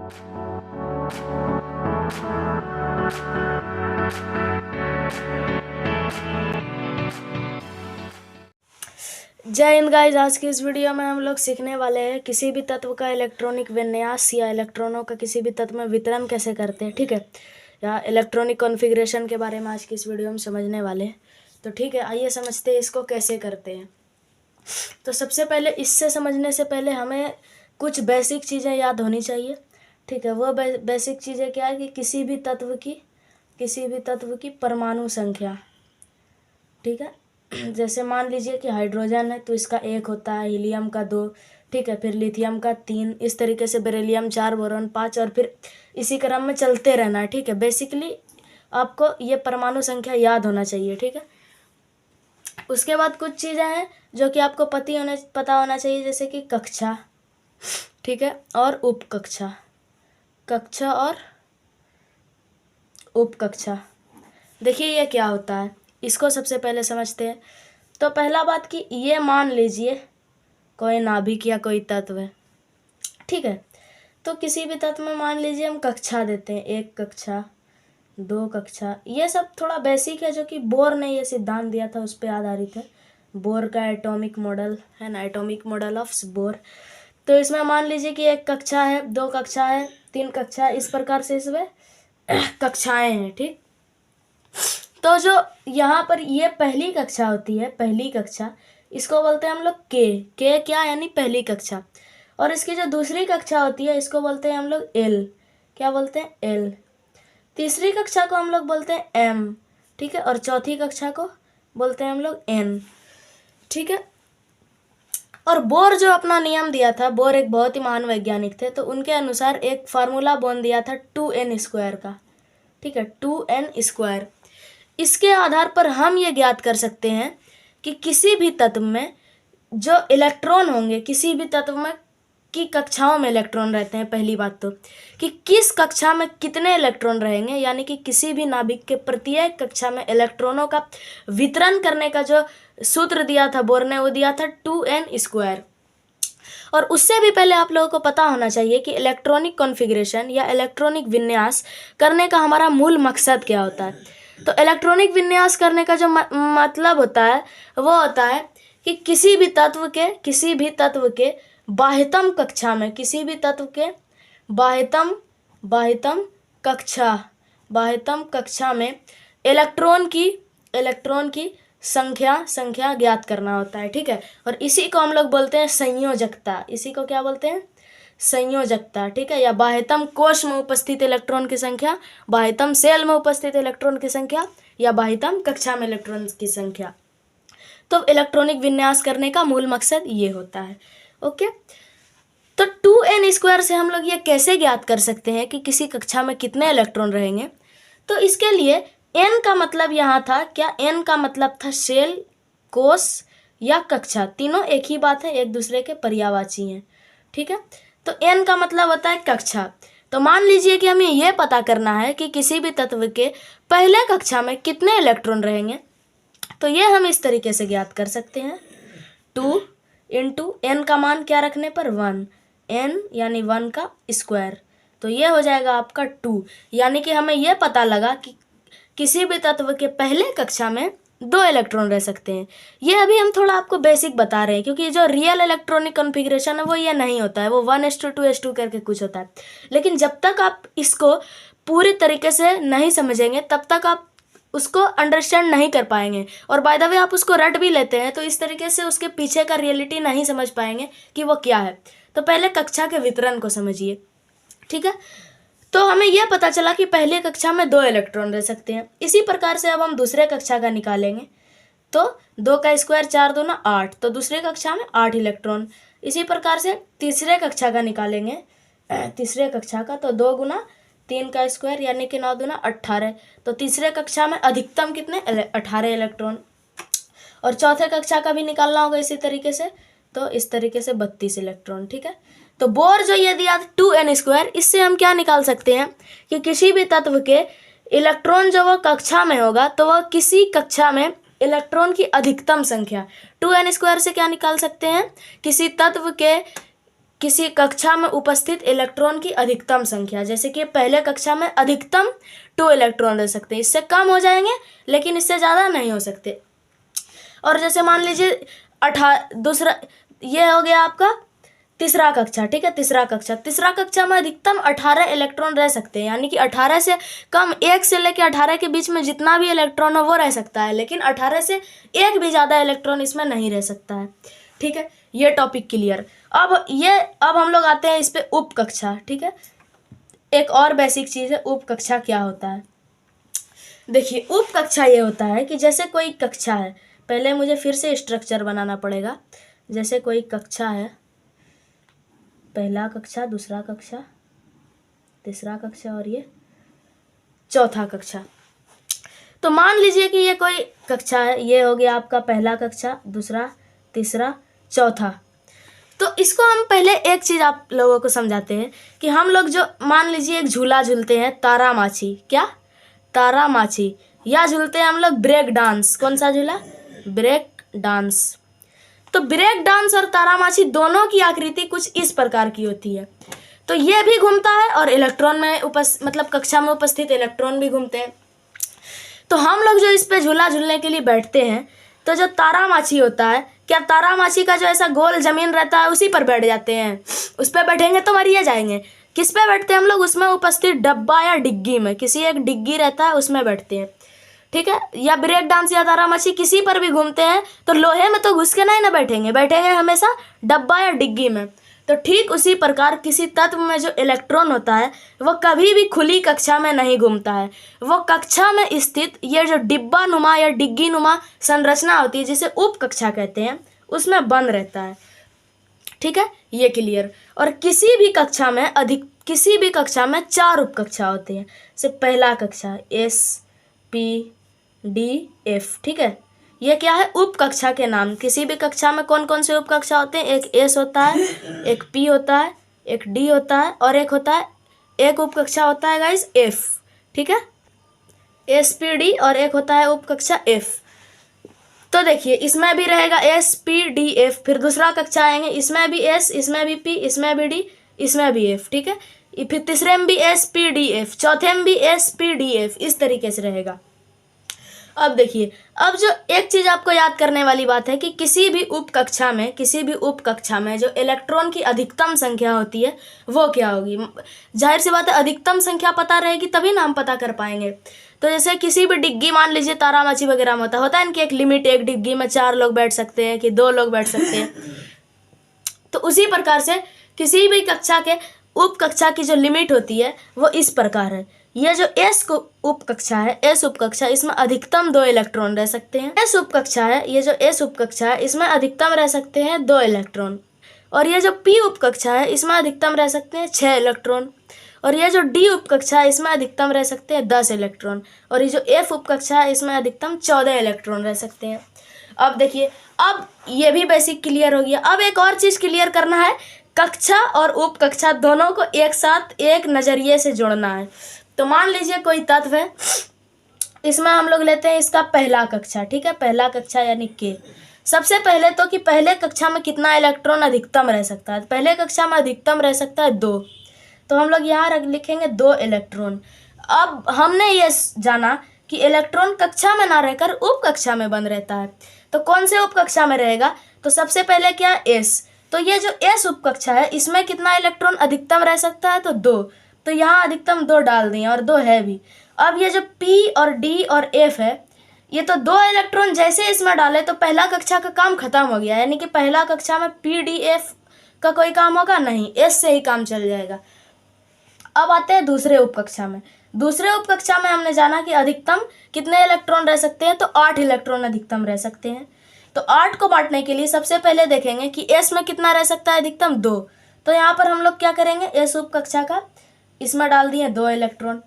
जय हिंद गाइस। आज की इस वीडियो में हम लोग सीखने वाले हैं किसी भी तत्व का इलेक्ट्रॉनिक विन्यास या इलेक्ट्रॉनों का किसी भी तत्व में वितरण कैसे करते हैं, ठीक है, या इलेक्ट्रॉनिक कॉन्फ़िगरेशन के बारे में आज की इस वीडियो में समझने वाले हैं। तो ठीक है, आइए समझते हैं इसको कैसे करते हैं। तो सबसे पहले इससे समझने से पहले हमें कुछ बेसिक चीज़ें याद होनी चाहिए, ठीक है। वो बेसिक चीज़ें क्या है कि किसी भी तत्व की परमाणु संख्या, ठीक है। जैसे मान लीजिए कि हाइड्रोजन है तो इसका 1 होता है, हीलियम का 2, ठीक है, फिर लिथियम का 3, इस तरीके से बेरिलियम 4, बोरॉन 5, और फिर इसी क्रम में चलते रहना है, ठीक है। बेसिकली आपको ये परमाणु संख्या याद होना चाहिए, ठीक है। उसके बाद कुछ चीज़ें हैं जो कि आपको पता होना चाहिए, जैसे कि कक्षा, ठीक है, और उपकक्षा, कक्षा और उपकक्षा। देखिए ये क्या होता है, इसको सबसे पहले समझते हैं। तो पहला बात कि ये मान लीजिए कोई नाभिक या कोई तत्व है, ठीक है। तो किसी भी तत्व में मान लीजिए हम कक्षा देते हैं, 1 कक्षा, 2 कक्षा। ये सब थोड़ा बेसिक है, जो कि बोर ने ये सिद्धांत दिया था उस पर आधारित है। बोर का एटॉमिक मॉडल है ना, एटॉमिक मॉडल ऑफ बोर। तो इसमें मान लीजिए कि 1 कक्षा है, 2 कक्षा है, 3 कक्षा है, इस प्रकार से इसमें कक्षाएं हैं, ठीक। तो जो यहाँ पर ये पहली कक्षा होती है, पहली कक्षा, इसको बोलते हैं हम लोग के क्या, यानी पहली कक्षा। और इसकी जो दूसरी कक्षा होती है इसको बोलते हैं हम लोग एल, क्या बोलते हैं, एल। तीसरी कक्षा को हम लोग बोलते हैं एम, ठीक है, और चौथी कक्षा को बोलते हैं हम लोग एन, ठीक है। और बोर जो अपना नियम दिया था, बोर एक बहुत ही महान वैज्ञानिक थे, तो उनके अनुसार एक फार्मूला बोन दिया था 2n² का, ठीक है, 2n²। इसके आधार पर हम ये ज्ञात कर सकते हैं कि किसी भी तत्व में जो इलेक्ट्रॉन होंगे, किसी भी तत्व में की कक्षाओं में इलेक्ट्रॉन रहते हैं, पहली बात तो कि किस कक्षा में कितने इलेक्ट्रॉन रहेंगे, यानी कि किसी भी नाभिक के प्रत्येक कक्षा में इलेक्ट्रॉनों का वितरण करने का जो सूत्र दिया था बोर ने, वो दिया था 2n²। और उससे भी पहले आप लोगों को पता होना चाहिए कि इलेक्ट्रॉनिक कॉन्फ़िगरेशन या इलेक्ट्रॉनिक विन्यास करने का हमारा मूल मकसद क्या होता है। तो इलेक्ट्रॉनिक विन्यास करने का जो मतलब होता है वो होता है कि किसी भी तत्व के बाह्यतम कक्षा में, किसी भी तत्व के बाह्यतम कक्षा में इलेक्ट्रॉन की संख्या ज्ञात करना होता है, ठीक है। और इसी को हम लोग बोलते हैं संयोजकता, इसी को क्या बोलते हैं, संयोजकता, ठीक है। या बाह्यतम कोश में उपस्थित इलेक्ट्रॉन की संख्या, बाह्यतम सेल में उपस्थित इलेक्ट्रॉन की संख्या, या बाह्यतम कक्षा में इलेक्ट्रॉन की संख्या। तो इलेक्ट्रॉनिक विन्यास करने का मूल मकसद ये होता है, ओके। तो 2n² से हम लोग ये कैसे ज्ञात कर सकते हैं कि किसी कक्षा में कितने इलेक्ट्रॉन रहेंगे। तो इसके लिए n का मतलब यहाँ था क्या, n का मतलब था सेल, कोश या कक्षा, तीनों एक ही बात है, एक दूसरे के पर्यायवाची हैं, ठीक है। तो n का मतलब होता है कक्षा। तो मान लीजिए कि हमें यह पता करना है कि किसी भी तत्व के पहले कक्षा में कितने इलेक्ट्रॉन रहेंगे, तो ये हम इस तरीके से ज्ञात कर सकते हैं, 2 × n का मान क्या रखने पर 1, n यानी 1 का स्क्वायर, तो ये हो जाएगा आपका 2। यानी कि हमें यह पता लगा कि किसी भी तत्व के पहले कक्षा में 2 इलेक्ट्रॉन रह सकते हैं। ये अभी हम थोड़ा आपको बेसिक बता रहे हैं, क्योंकि जो रियल इलेक्ट्रॉनिक कॉन्फ़िगरेशन है वो ये नहीं होता है, वो 1:2:2 करके कुछ होता है। लेकिन जब तक आप इसको पूरी तरीके से नहीं समझेंगे तब तक आप उसको अंडरस्टैंड नहीं कर पाएंगे। और बाय द वे आप उसको रट भी लेते हैं तो इस तरीके से उसके पीछे का रियलिटी नहीं समझ पाएंगे कि वो क्या है। तो पहले कक्षा के वितरण को समझिए, ठीक है। तो हमें यह पता चला कि पहली कक्षा में 2 इलेक्ट्रॉन रह सकते हैं। इसी प्रकार से अब हम दूसरे कक्षा का निकालेंगे, तो 2 का स्क्वायर 4 दूना 8, तो दूसरे कक्षा में 8 इलेक्ट्रॉन। इसी प्रकार से तीसरे कक्षा का निकालेंगे, तीसरे कक्षा का, तो 2 गुना 3 का स्क्वायर यानी कि 9 दूना 18, तो तीसरे कक्षा में अधिकतम कितने, 18 इलेक्ट्रॉन। और चौथे कक्षा का भी निकालना होगा इसी तरीके से, तो इस तरीके से 32 इलेक्ट्रॉन, ठीक है। तो बोर जो ये दिया 2n², इससे हम क्या निकाल सकते हैं कि किसी भी तत्व के इलेक्ट्रॉन जो वो कक्षा में होगा तो वह किसी कक्षा में इलेक्ट्रॉन की अधिकतम संख्या, 2n² से क्या निकाल सकते हैं, किसी तत्व के किसी कक्षा में उपस्थित इलेक्ट्रॉन की अधिकतम संख्या, जैसे कि पहले कक्षा में अधिकतम 2 इलेक्ट्रॉन रह सकते हैं, इससे कम हो जाएंगे लेकिन इससे ज़्यादा नहीं हो सकते। और जैसे मान लीजिए दूसरा ये हो गया आपका तीसरा कक्षा, ठीक है। तीसरा कक्षा में अधिकतम 18 इलेक्ट्रॉन रह सकते हैं, यानी कि 18 से कम, 1 से लेकर 18 के बीच में जितना भी इलेक्ट्रॉन हो वो रह सकता है, लेकिन 18 से एक भी ज़्यादा इलेक्ट्रॉन इसमें नहीं रह सकता है, ठीक है। ये टॉपिक क्लियर। अब हम लोग आते हैं इस पे उप कक्षा, ठीक है। एक और बेसिक चीज़ है उप कक्षा क्या होता है। देखिए उप कक्षा ये होता है कि जैसे कोई कक्षा है, पहले मुझे फिर से स्ट्रक्चर बनाना पड़ेगा। जैसे कोई कक्षा है, पहला कक्षा, दूसरा कक्षा, तीसरा कक्षा और ये चौथा कक्षा। तो मान लीजिए कि ये कोई कक्षा है, ये हो गया आपका पहला कक्षा, दूसरा, तीसरा, चौथा। तो इसको हम पहले एक चीज़ आप लोगों को समझाते हैं कि हम लोग जो मान लीजिए एक झूला झूलते हैं तारामाछी, क्या तारामाछी, या झूलते हैं हम लोग ब्रेक डांस। कौन सा झूला? Break dance. तो ब्रेक डांस और तारामाछी दोनों की आकृति कुछ इस प्रकार की होती है। तो ये भी घूमता है और इलेक्ट्रॉन में मतलब कक्षा में उपस्थित इलेक्ट्रॉन भी घूमते हैं। तो हम लोग जो इस पे झूला झूलने के लिए बैठते हैं, तो जो तारामाछी होता है, क्या तारामाछी का जो ऐसा गोल जमीन रहता है उसी पर बैठ जाते हैं? उस पर बैठेंगे तो मरिए जाएंगे। किस पे बैठते हैं हम लोग? उसमें उपस्थित डब्बा या डिग्गी में, किसी एक डिग्गी रहता है उसमें बैठते हैं, ठीक है। या ब्रेक डांस या तारामाछी किसी पर भी घूमते हैं तो लोहे में तो घुस के नहीं ना बैठेंगे, बैठेंगे हमेशा डब्बा या डिग्गी में। तो ठीक उसी प्रकार किसी तत्व में जो इलेक्ट्रॉन होता है वो कभी भी खुली कक्षा में नहीं घूमता है, वो कक्षा में स्थित ये जो डिब्बा नुमा या डिग्गी नुमा संरचना होती है जिसे उप कक्षा कहते हैं, उसमें बंद रहता है, ठीक है। ये क्लियर। और किसी भी कक्षा में 4 उप कक्षा होते हैं। जैसे पहला कक्षा S-P-D-F, ठीक है। ये क्या है? उप कक्षा के नाम। किसी भी कक्षा में कौन कौन से उप कक्षा होते हैं? एक S होता है, एक P होता है, एक D होता है और एक उप कक्षा होता है गाइस F, ठीक है। S-P-D और एक होता है उप कक्षा F। तो देखिए इसमें भी रहेगा S-P-D-F, फिर दूसरा कक्षा आएंगे, इसमें भी S, इसमें भी P, इसमें भी D, इसमें भी F, ठीक है। फिर तीसरे में भी S-P-D-F, चौथे में भी S-P-D-F, इस तरीके से रहेगा। अब देखिए, अब जो एक चीज़ आपको याद करने वाली बात है कि किसी भी उप कक्षा में जो इलेक्ट्रॉन की अधिकतम संख्या होती है वो क्या होगी। जाहिर सी बात है, अधिकतम संख्या पता रहेगी तभी ना हम पता कर पाएंगे। तो जैसे किसी भी डिग्गी, मान लीजिए तारामाछी वगैरह में होता है इनकी एक लिमिट, एक डिग्गी में 4 लोग बैठ सकते हैं कि 2 लोग बैठ सकते हैं। तो उसी प्रकार से किसी भी कक्षा के उप कक्षा की जो लिमिट होती है वो इस प्रकार है। ये जो S उप कक्षा है, इसमें अधिकतम 2 इलेक्ट्रॉन रह सकते हैं। S उप कक्षा है, इसमें अधिकतम रह सकते हैं 2 इलेक्ट्रॉन। और ये जो P उप कक्षा है, इसमें अधिकतम रह सकते हैं 6 इलेक्ट्रॉन। और ये जो D उप कक्षा है, इसमें अधिकतम रह सकते हैं 10 इलेक्ट्रॉन। और ये जो F उप कक्षा है, इसमें अधिकतम 14 इलेक्ट्रॉन रह सकते हैं। अब देखिए, अब ये भी बेसिक क्लियर हो गया। अब एक और चीज़ क्लियर करना है, कक्षा और उप कक्षा दोनों को एक साथ एक नज़रिए से जोड़ना है। तो मान लीजिए कोई तत्व है, इसमें हम लोग लेते हैं इसका पहला कक्षा, ठीक है। पहला कक्षा यानी K। सबसे पहले तो कि पहले कक्षा में कितना इलेक्ट्रॉन अधिकतम रह सकता है। पहले कक्षा में अधिकतम रह सकता है 2, तो हम लोग यहाँ लिखेंगे 2 इलेक्ट्रॉन। अब हमने ये जाना कि इलेक्ट्रॉन कक्षा में ना रहकर उप कक्षा में बंद रहता है। तो कौन से उप कक्षा में रहेगा? तो सबसे पहले क्या है? S। तो ये जो S उप कक्षा है, इसमें कितना इलेक्ट्रॉन अधिकतम रह सकता है? तो 2। तो यहाँ अधिकतम 2 डाल दिए और 2 है भी। अब ये जो P और D और F है, ये तो 2 इलेक्ट्रॉन जैसे इसमें डाले तो पहला कक्षा का काम खत्म हो गया, यानी कि पहला कक्षा में PDF का कोई काम होगा नहीं, S से ही काम चल जाएगा। अब आते हैं दूसरे उप कक्षा में। दूसरे उप कक्षा में हमने जाना कि अधिकतम कितने इलेक्ट्रॉन रह सकते हैं, तो 8 इलेक्ट्रॉन अधिकतम रह सकते हैं। तो 8 को बांटने के लिए सबसे पहले देखेंगे कि S में कितना रह सकता है अधिकतम 2। तो यहाँ पर हम लोग क्या करेंगे, S उप कक्षा का इसमें डाल दिए 2 इलेक्ट्रॉन।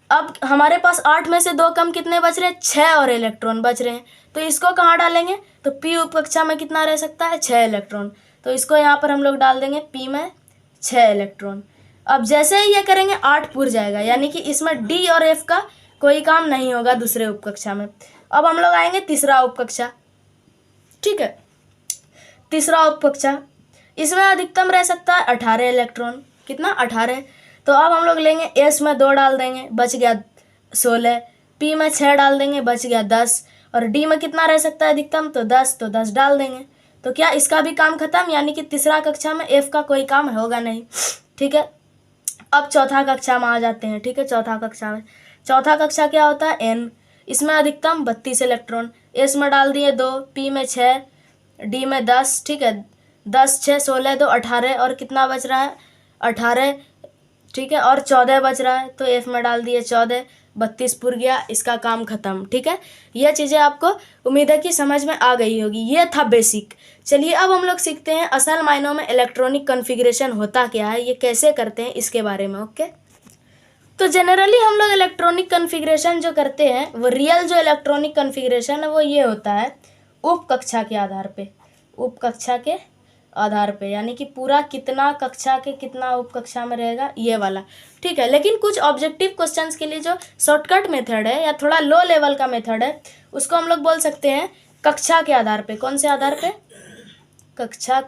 अब हमारे पास 8 में से 2 कम कितने बच रहे हैं? 6 और इलेक्ट्रॉन बच रहे हैं। तो इसको कहाँ डालेंगे? तो P उप कक्षा में कितना रह सकता है? 6 इलेक्ट्रॉन। तो इसको यहाँ पर हम लोग डाल देंगे P में 6 इलेक्ट्रॉन। अब जैसे ही ये करेंगे 8 पुर जाएगा, यानी कि इसमें D और F का कोई काम नहीं होगा दूसरे उप कक्षा में। अब हम लोग आएंगे तीसरा उप कक्षा, ठीक है। तीसरा उप कक्षा, इसमें अधिकतम रह सकता है 18 इलेक्ट्रॉन। कितना? 18। तो अब हम लोग लेंगे एस में 2 डाल देंगे, बच गया 16। पी में 6 डाल देंगे, बच गया 10। और डी में कितना रह सकता है अधिकतम? तो 10, तो 10 डाल देंगे। तो क्या इसका भी काम खत्म, यानी कि तीसरा कक्षा में एफ का कोई काम होगा नहीं। ठीक है, अब चौथा कक्षा में आ जाते हैं। ठीक है, चौथा कक्षा क्या होता है? एन। इसमें अधिकतम 32 इलेक्ट्रॉन। एस में डाल दिए 2, पी में 6, डी में 10। ठीक है, 10 6 16 2 18 और कितना बच रहा है? 18। ठीक है, और 14 बच रहा है, तो एफ में डाल दिए 14, 32 पुर गया, इसका काम खत्म। ठीक है, यह चीज़ें आपको उम्मीद है कि समझ में आ गई होगी। ये था बेसिक। चलिए अब हम लोग सीखते हैं असल मायनों में इलेक्ट्रॉनिक कॉन्फ़िगरेशन होता क्या है, ये कैसे करते हैं, इसके बारे में। ओके, तो जनरली हम लोग इलेक्ट्रॉनिक कॉन्फ़िगरेशन जो करते हैं, वो रियल जो इलेक्ट्रॉनिक कॉन्फ़िगरेशन है वो ये होता है उप कक्षा के आधार पे। उप कक्षा के आधार पे, यानी कि पूरा कितना कक्षा के कितना उप कक्षा में रहेगा, ये वाला। ठीक है, लेकिन कुछ ऑब्जेक्टिव क्वेश्चंस के लिए जो शॉर्टकट मेथड है या थोड़ा लो लेवल का मेथड है, उसको हम लोग बोल सकते हैं कक्षा के आधार पे। कौन से आधार पे? कक्षा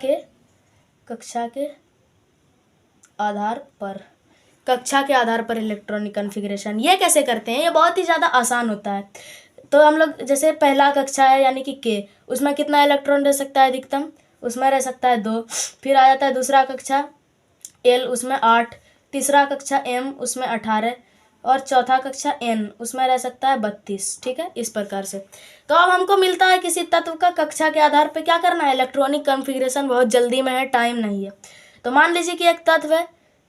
के आधार पर इलेक्ट्रॉनिक कॉन्फ़िगरेशन। ये कैसे करते हैं? ये बहुत ही ज़्यादा आसान होता है। तो हम लोग जैसे पहला कक्षा है यानी कि के, उसमें कितना इलेक्ट्रॉन रह सकता है अधिकतम? उसमें रह सकता है 2। फिर आ जाता है दूसरा कक्षा एल, उसमें 8। तीसरा कक्षा एम, उसमें 18। और चौथा कक्षा एन, उसमें रह सकता है 32। ठीक है, इस प्रकार से। तो अब हमको मिलता है किसी तत्व का कक्षा के आधार पर क्या करना है, इलेक्ट्रॉनिक कॉन्फ़िगरेशन। बहुत जल्दी में है, टाइम नहीं है। तो मान लीजिए कि एक तत्व है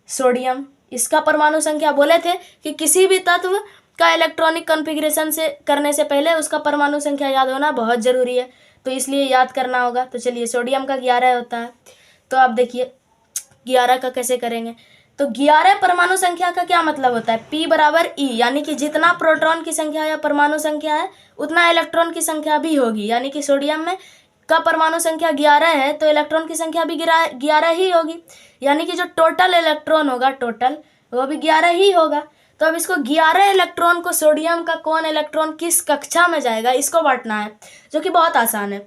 सोडियम, इसका परमाणु संख्या बोले थे कि किसी भी तत्व का इलेक्ट्रॉनिक कॉन्फ़िगरेशन से करने से पहले उसका परमाणु संख्या याद होना बहुत ज़रूरी है, तो इसलिए याद करना होगा। तो चलिए, सोडियम का 11 होता है। तो आप देखिए 11 का कैसे करेंगे। तो 11 परमाणु संख्या का क्या मतलब होता है? P बराबर E, यानी कि जितना प्रोटॉन की संख्या या परमाणु संख्या है उतना इलेक्ट्रॉन की संख्या भी होगी। यानी कि सोडियम में का परमाणु संख्या 11 है तो इलेक्ट्रॉन की संख्या भी 11 ही होगी, यानी कि जो टोटल इलेक्ट्रॉन होगा टोटल, वो भी 11 ही होगा। तो अब इसको 11 इलेक्ट्रॉन को सोडियम का कौन इलेक्ट्रॉन किस कक्षा में जाएगा, इसको बांटना है, जो कि बहुत आसान है।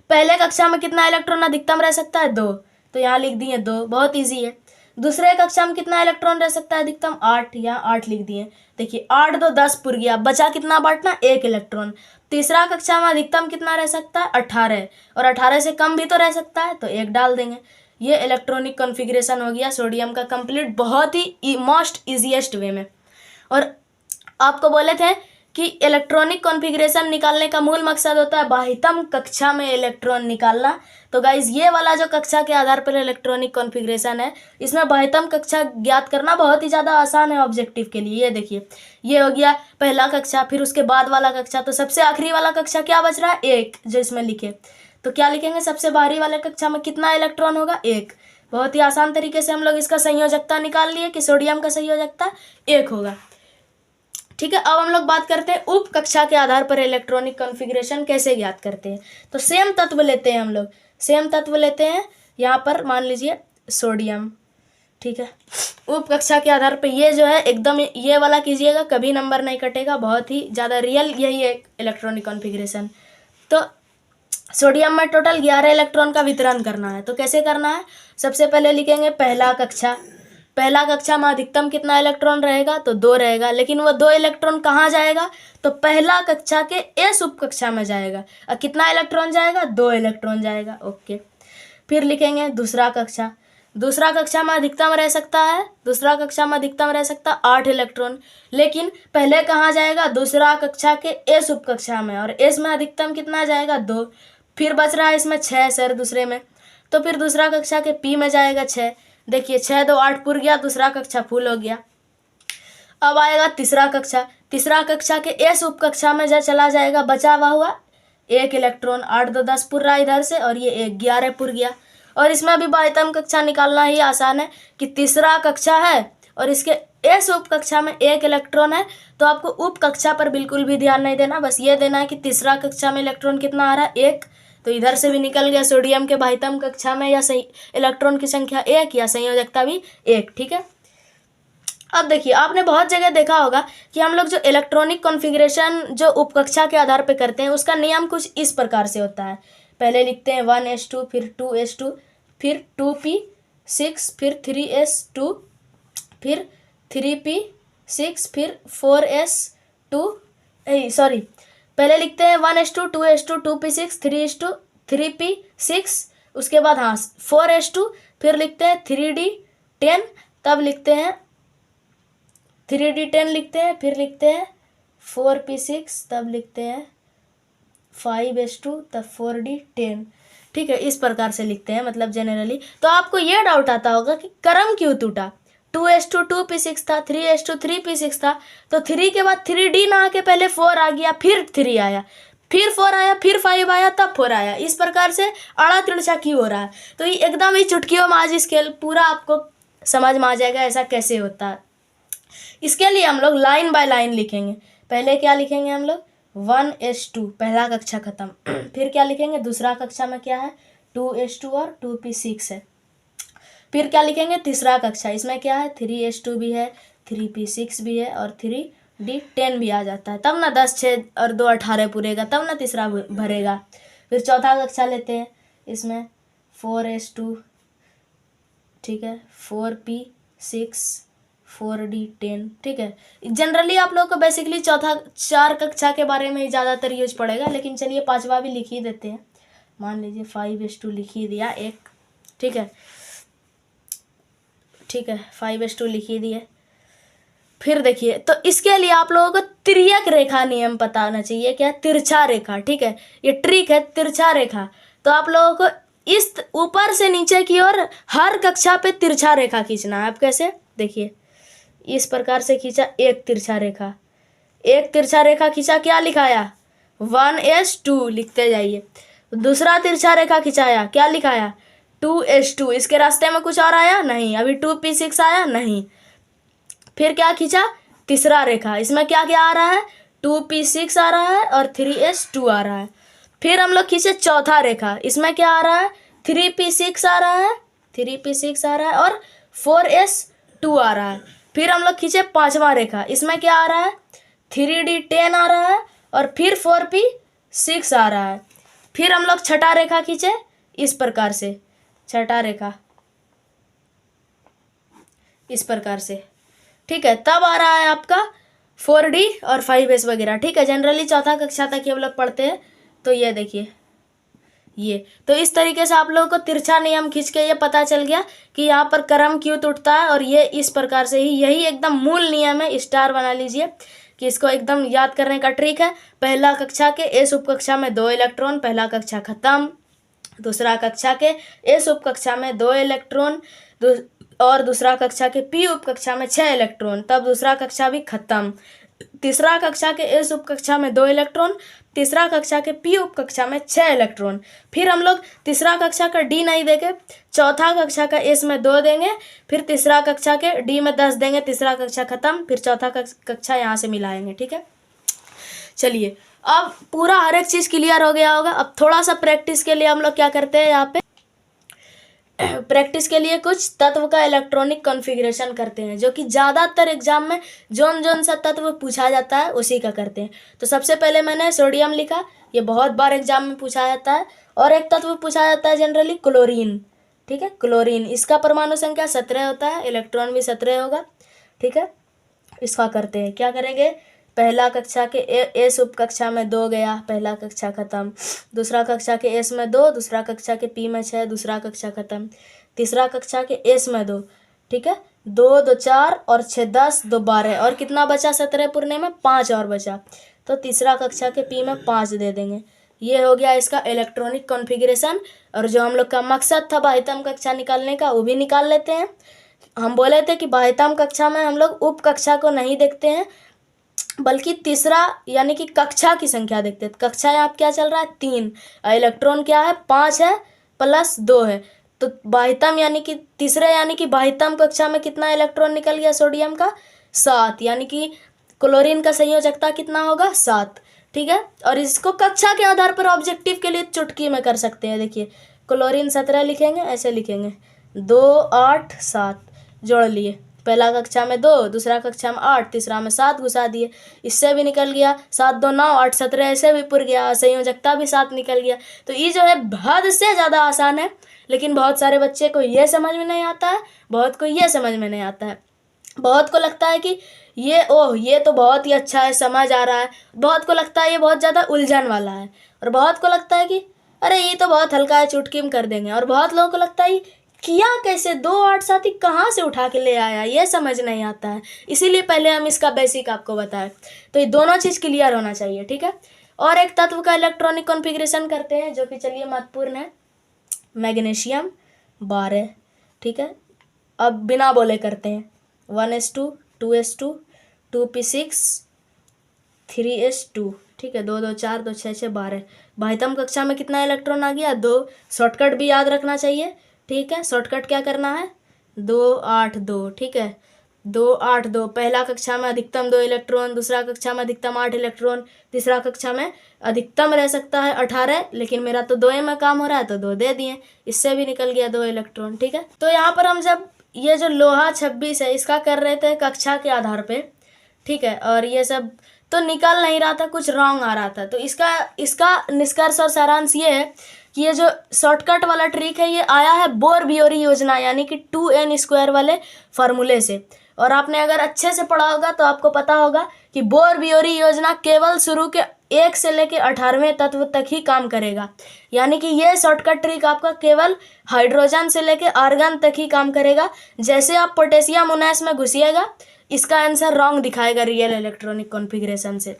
पहले कक्षा में कितना इलेक्ट्रॉन अधिकतम रह सकता है? 2, तो यहाँ लिख दिए 2, बहुत ईजी है। दूसरे कक्षा में कितना इलेक्ट्रॉन रह सकता है अधिकतम? 8, यहाँ 8 लिख दिए। देखिए 8 2 10 पुर गया, बचा कितना बांटना? 1 इलेक्ट्रॉन। तीसरा कक्षा में अधिकतम कितना रह सकता है? 18, और 18 से कम भी तो रह सकता है, तो 1 डाल देंगे। ये इलेक्ट्रॉनिक कॉन्फ़िगरेशन हो गया सोडियम का कंप्लीट, बहुत ही मोस्ट ईजीएस्ट वे में। और आपको बोले थे कि इलेक्ट्रॉनिक कॉन्फ़िगरेशन निकालने का मूल मकसद होता है बाह्यतम कक्षा में इलेक्ट्रॉन निकालना। तो गाइज ये वाला जो कक्षा के आधार पर इलेक्ट्रॉनिक कॉन्फ़िगरेशन है, इसमें बाह्यतम कक्षा ज्ञात करना बहुत ही ज़्यादा आसान है ऑब्जेक्टिव के लिए। ये देखिए, ये हो गया पहला कक्षा, फिर उसके बाद वाला कक्षा। तो सबसे आखिरी वाला कक्षा क्या बच रहा है? 1, जो इसमें लिखे। तो क्या लिखेंगे? सबसे बाहरी वाले कक्षा में कितना इलेक्ट्रॉन होगा? 1। बहुत ही आसान तरीके से हम लोग इसका संयोजकता निकाल लिए कि सोडियम का संयोजकता 1 होगा। ठीक है, अब हम लोग बात करते हैं उप कक्षा के आधार पर इलेक्ट्रॉनिक कॉन्फ़िगरेशन कैसे ज्ञात करते हैं। तो सेम तत्व लेते हैं हम लोग, सेम तत्व लेते हैं। यहाँ पर मान लीजिए सोडियम। ठीक है, उप कक्षा के आधार पर ये जो है एकदम ये वाला कीजिएगा, कभी नंबर नहीं कटेगा, बहुत ही ज़्यादा रियल यही है इलेक्ट्रॉनिक कॉन्फ़िगरेशन। तो सोडियम में टोटल 11 इलेक्ट्रॉन का वितरण करना है। तो कैसे करना है? सबसे पहले लिखेंगे पहला कक्षा। पहला कक्षा में अधिकतम कितना इलेक्ट्रॉन रहेगा? तो 2 रहेगा, लेकिन वो 2 इलेक्ट्रॉन कहाँ जाएगा? तो पहला कक्षा के एस उप कक्षा में जाएगा। और कितना इलेक्ट्रॉन जाएगा? 2 इलेक्ट्रॉन जाएगा। ओके, फिर लिखेंगे दूसरा कक्षा। दूसरा कक्षा में अधिकतम रह सकता है, दूसरा कक्षा में अधिकतम रह सकता है 8 इलेक्ट्रॉन, लेकिन पहले कहाँ जाएगा? दूसरा कक्षा के एस उप कक्षा में, और एस में अधिकतम कितना जाएगा? 2। फिर बच रहा है इसमें 6 सर दूसरे में, तो फिर दूसरा कक्षा के पी में जाएगा 6। देखिए 6 2 8 पुर गया, दूसरा कक्षा फुल हो गया। अब आएगा तीसरा कक्षा। तीसरा कक्षा के एस उप कक्षा में चला जाएगा, बचा हुआ 1 इलेक्ट्रॉन। 8 2 10 पुर रहा इधर से, और ये 1 11 पुर गया। और इसमें भी बाह्यतम कक्षा निकालना ही आसान है कि तीसरा कक्षा है और इसके एस उप कक्षा में 1 इलेक्ट्रॉन है, तो आपको उप कक्षा पर बिल्कुल भी ध्यान नहीं देना, बस ये देना है कि तीसरा कक्षा में इलेक्ट्रॉन कितना आ रहा है? 1। तो इधर से भी निकल गया सोडियम के बाह्यतम कक्षा में या सही इलेक्ट्रॉन की संख्या 1 या संयोजकता भी 1। ठीक है, अब देखिए आपने बहुत जगह देखा होगा कि हम लोग जो इलेक्ट्रॉनिक कॉन्फ़िगरेशन जो उपकक्षा के आधार पर करते हैं उसका नियम कुछ इस प्रकार से होता है। पहले लिखते हैं 1s2, फिर 2s2, फिर 2p6, फिर 3s2, फिर 3p6, फिर 4s2, सॉरी पहले लिखते हैं 1s2, 2s2, 2p6, 3s2, 3p6, उसके बाद हाँ 4s2, फिर लिखते हैं 3d10, तब लिखते हैं 3d10 लिखते हैं, फिर लिखते हैं 4p6, तब लिखते हैं 5s2, तब 4d10। ठीक है, इस प्रकार से लिखते हैं मतलब जनरली। तो आपको ये डाउट आता होगा कि क्रम क्यों टूटा, 2s2 2p6 था, 3s2 3p6 था, तो 3 के बाद 3d ना आके पहले 4 आ गया, फिर 3 आया, फिर 4 आया, फिर 5 आया, तब 4 आया। इस प्रकार से अड़ा तिरछा क्यों हो रहा है। तो ये एकदम ही चुटकियों में आज स्केल पूरा आपको समझ में आ जाएगा ऐसा कैसे होता है। इसके लिए हम लोग लाइन बाय लाइन लिखेंगे। पहले क्या लिखेंगे हम लोग 1s2, पहला कक्षा खत्म। फिर क्या लिखेंगे, दूसरा कक्षा में क्या है 2s2 और 2p6 है। फिर क्या लिखेंगे तीसरा कक्षा, इसमें क्या है 3s2 भी है, 3p6 भी है और 3d10 भी आ जाता है, तब ना 10 6 और 2 18 पूरेगा, तब ना तीसरा भरेगा। फिर चौथा कक्षा लेते हैं, इसमें 4s2, ठीक है, 4p6, 4d10। ठीक है, जनरली आप लोगों को बेसिकली चौथा 4 कक्षा के बारे में ज़्यादातर यूज पड़ेगा, लेकिन चलिए पांचवा भी लिख ही देते हैं। मान लीजिए 5s2 लिख ही दिया एक, ठीक है, ठीक है 5s2 लिख ही दिए। फिर देखिए, तो इसके लिए आप लोगों को तिर्यक रेखा नियम पता होना चाहिए। क्या, तिरछा रेखा। ठीक है, ये ट्रिक है तिरछा रेखा। तो आप लोगों को इस ऊपर से नीचे की ओर हर कक्षा पे तिरछा रेखा खींचना है। आप कैसे, देखिए इस प्रकार से खींचा एक तिरछा रेखा, एक तिरछा रेखा खींचा, क्या लिखाया 1s2 लिखते जाइए। दूसरा तिरछा रेखा खिंचाया, क्या लिखाया 2s2, इसके रास्ते में कुछ और आया नहीं, अभी 2p6 आया नहीं। फिर क्या खींचा तीसरा रेखा, इसमें क्या क्या आ रहा है 2p6 आ रहा है और 3s2 आ रहा है। फिर हम लोग खींचे चौथा रेखा, इसमें क्या आ रहा है 3p6 आ रहा है, 3p6 आ रहा है और 4s2 आ रहा है। फिर हम लोग खींचे पांचवा रेखा, इसमें क्या आ रहा है 3d10 आ रहा है और फिर 4p6 आ रहा है। फिर हम लोग छठा रेखा खींचे इस प्रकार से, छठा रेखा इस प्रकार से, ठीक है, तब आ रहा है आपका 4d और 5s वगैरह। ठीक है, जनरली चौथा कक्षा तक ये हम लोग पढ़ते हैं। तो ये देखिए, ये तो इस तरीके से आप लोगों को तिरछा नियम खींच के ये पता चल गया कि यहाँ पर क्रम क्यों टूटता है, और ये इस प्रकार से ही, यही एकदम मूल नियम है। स्टार बना लीजिए कि इसको एकदम याद करने का ट्रिक है। पहला कक्षा के एस उप कक्षा में 2 इलेक्ट्रॉन, पहला कक्षा खत्म। दूसरा कक्षा के एस उप कक्षा में 2 इलेक्ट्रॉन और दूसरा कक्षा के पी उप कक्षा में 6 इलेक्ट्रॉन, तब दूसरा कक्षा भी खत्म। तीसरा कक्षा के एस उप कक्षा में 2 इलेक्ट्रॉन, तीसरा कक्षा के पी उप कक्षा में 6 इलेक्ट्रॉन। फिर हम लोग तीसरा कक्षा का डी नहीं देंगे, चौथा कक्षा का एस में 2 देंगे, फिर तीसरा कक्षा के डी में 10 देंगे, तीसरा कक्षा खत्म, फिर चौथा कक्षा यहाँ से मिलाएंगे। ठीक है, चलिए अब पूरा हर एक चीज़ क्लियर हो गया होगा। अब थोड़ा सा प्रैक्टिस के लिए हम लोग क्या करते हैं, यहाँ पे प्रैक्टिस के लिए कुछ तत्व का इलेक्ट्रॉनिक कॉन्फ़िगरेशन करते हैं, जो कि ज़्यादातर एग्जाम में जोन जोन सा तत्व पूछा जाता है उसी का करते हैं। तो सबसे पहले मैंने सोडियम लिखा, ये बहुत बार एग्जाम में पूछा जाता है। और एक तत्व पूछा जाता है जनरली क्लोरीन। ठीक है, क्लोरीन, इसका परमाणु संख्या 17 होता है, इलेक्ट्रॉन भी 17 होगा। ठीक है, इसका करते हैं, क्या करेंगे, पहला कक्षा के एस उप कक्षा में 2 गया, पहला कक्षा खत्म। दूसरा कक्षा के एस में 2, दूसरा कक्षा के पी में 6, दूसरा कक्षा खत्म। तीसरा कक्षा के एस में 2, ठीक है, 2 2 4 और 6 10, 2 12 और कितना बचा 17 पुरने में 5 और बचा, तो तीसरा कक्षा के पी में 5 दे देंगे। ये हो गया इसका इलेक्ट्रॉनिक कॉन्फ़िगरेशन। और जो हम लोग का मकसद था बाह्यतम कक्षा निकालने का, वो भी निकाल लेते हैं। हम बोले थे कि बाह्यतम कक्षा में हम लोग उप कक्षा को नहीं देखते हैं, बल्कि तीसरा यानी कि कक्षा की संख्या देखते हैं। कक्षा यहाँ क्या चल रहा है 3, इलेक्ट्रॉन क्या है 5 है प्लस 2 है, तो बाह्यतम यानी कि तीसरे यानी कि बाह्यतम कक्षा में कितना इलेक्ट्रॉन निकल गया सोडियम का 7, यानी कि क्लोरीन का संयोजकता कितना होगा 7। ठीक है, और इसको कक्षा के आधार पर ऑब्जेक्टिव के लिए चुटकी में कर सकते हैं। देखिए क्लोरीन 17 लिखेंगे, ऐसे लिखेंगे 2 8 7 जोड़ लिए, पहला कक्षा में 2, दूसरा कक्षा में 8, तीसरा में 7 घुसा दिए, इससे भी निकल गया 7 2 9 8 17, ऐसे भी पुर गया, संयोजकता भी 7 निकल गया। तो ये जो है हद से ज़्यादा आसान है, लेकिन बहुत सारे बच्चे को ये समझ में नहीं आता है, बहुत को ये समझ में नहीं आता है। बहुत को लगता है कि ये तो बहुत ही अच्छा है, समझ आ रहा है। बहुत को लगता है ये बहुत ज़्यादा उलझन वाला है, और बहुत को लगता है कि अरे ये तो बहुत हल्का है, चुटकी में कर देंगे। और बहुत लोगों को लगता है किया कैसे, 2 8 साथी कहाँ से उठा के ले आया, ये समझ नहीं आता है। इसीलिए पहले हम इसका बेसिक आपको बताएं। तो ये दोनों चीज़ क्लियर होना चाहिए, ठीक है। और एक तत्व का इलेक्ट्रॉनिक कॉन्फ़िगरेशन करते हैं जो कि चलिए महत्वपूर्ण है, मैग्नीशियम 12, ठीक है। अब बिना बोले करते हैं, 1s2 2s2 2p6 3s2, ठीक है। 2 2 4 2 6 6 12। बाह्यतम कक्षा में कितना इलेक्ट्रॉन आ गया, 2। शॉर्टकट भी याद रखना चाहिए, ठीक है। शॉर्टकट क्या करना है, 2 8 2, ठीक है। 2 8 2, पहला कक्षा में अधिकतम 2 इलेक्ट्रॉन, दूसरा कक्षा में अधिकतम 8 इलेक्ट्रॉन, तीसरा कक्षा में अधिकतम रह सकता है 18, लेकिन मेरा तो 2 में काम हो रहा है तो 2 दे दिए, इससे भी निकल गया 2 इलेक्ट्रॉन, ठीक है। तो यहाँ पर हम जब ये जो लोहा 26 है इसका कर रहे थे कक्षा के आधार पे, ठीक है, और ये सब तो निकल नहीं रहा था, कुछ रॉन्ग आ रहा था। तो इसका निष्कर्ष और सारांश ये है कि ये जो शॉर्टकट वाला ट्रिक है ये आया है बोर बियोरी योजना यानी कि 2n² वाले फार्मूले से। और आपने अगर अच्छे से पढ़ा होगा तो आपको पता होगा कि बोर बियोरी योजना केवल शुरू के 1 से लेकर 18वें तत्व तक ही काम करेगा, यानी कि ये शॉर्टकट ट्रिक आपका केवल हाइड्रोजन से लेकर आर्गन तक ही काम करेगा। जैसे आप पोटेशियम 19 में घुसिएगा, इसका आंसर रॉन्ग दिखाएगा रियल इलेक्ट्रॉनिक कॉन्फ़िगरेशन से।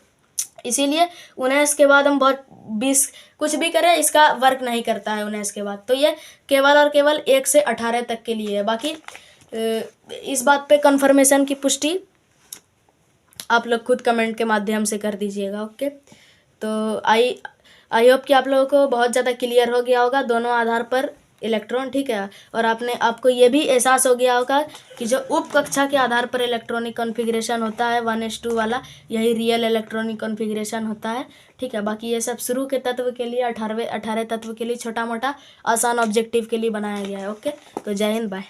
इसीलिए 19 के बाद हम बहुत 20 कुछ भी करें इसका वर्क नहीं करता है 19 के बाद। तो ये केवल और केवल 1 से 18 तक के लिए है। बाकी इस बात पे कंफर्मेशन की पुष्टि आप लोग खुद कमेंट के माध्यम से कर दीजिएगा, ओके। तो आई होप कि आप लोगों को बहुत ज़्यादा क्लियर हो गया होगा दोनों आधार पर इलेक्ट्रॉन, ठीक है। और आपको ये भी एहसास हो गया होगा कि जो उप कक्षा के आधार पर इलेक्ट्रॉनिक कॉन्फ़िगरेशन होता है 1s2 वाला, यही रियल इलेक्ट्रॉनिक कॉन्फ़िगरेशन होता है, ठीक है। बाकी ये सब शुरू के तत्व के लिए 18 तत्व के लिए छोटा मोटा आसान ऑब्जेक्टिव के लिए बनाया गया है, ओके। तो जय हिंद, बाय।